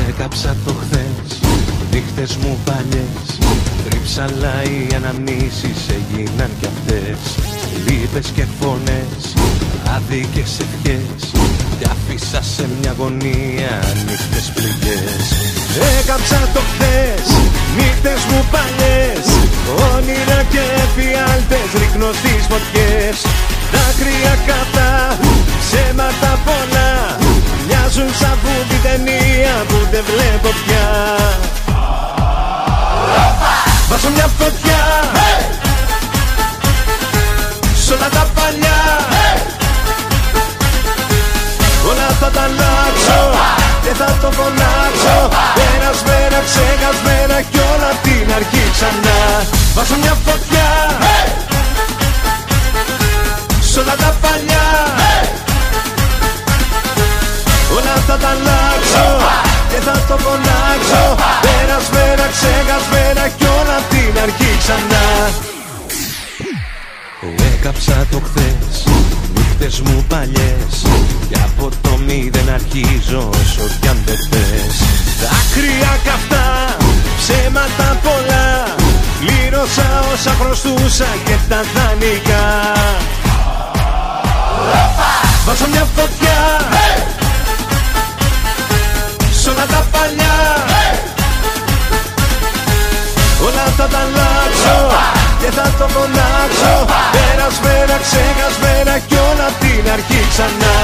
Έκαψα το χθες, νύχτες μου παλιές. Τρίψαλα οι αναμνήσεις έγιναν κι αυτές. Λύπες και φωνές, άδικες ευχές. Κι άφησα σε μια γωνία νύχτες πληγές. Έκαψα το χθες, νύχτες μου παλιές. Όνειρα και εφιάλτες ρίχνω στις φωτιές. Δάκρυα κατά, ψέματα πολλά. Μοιάζουν σαν βούτη ταινία που δεν βλέπω πια. Βάζω μια φωτιά σ' όλα τα παλιά. Όλα θα τα αλλάξω και θα το φωνάξω. Περασμένα, ξεχασμένα κι όλα απ' την αρχή ξανά. Βάζω μια φωτιά σ' όλα τα παλιά. Όλα θα τα αλλάξω και θα το φωνάξω. Περασμένα, ξεχασμένα κι όλα απ' την αρχή ξανά. Έκαψα το χθες, νύχτες μου παλιές. Και από το μηδέν αρχίζω όσο κι αν δεν θες. Δάκρυα καυτά, ψέματα πολλά. Πλήρωσα όσα χρωστούσα και τα δανεικά. Βάζω μια φωτιά σ' όλα τα παλιά. Όλα θα τα αλλάξω και θα το φωνάξω. Περασμένα, ξεχασμένα κι όλα απ' την αρχή ξανά.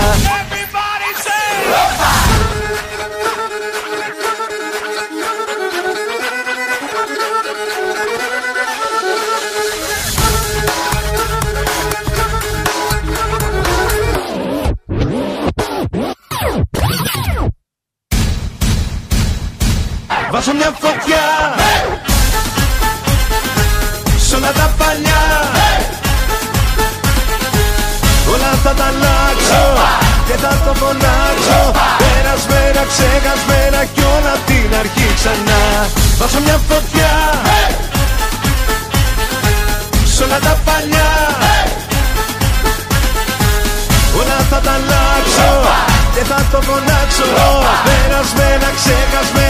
Βάζω μια φωτιά σ' όλα τα παλιά. Όλα θα τα αλλάξω και θα το φωνάξω. Περασμένα, ξεχασμένα κι όλα απ' την αρχή ξανά. Βάζω μια φωτιά σ' όλα τα παλιά. Όλα θα τα αλλάξω και θα το φωνάξω. Περασμένα, ξεχασμένα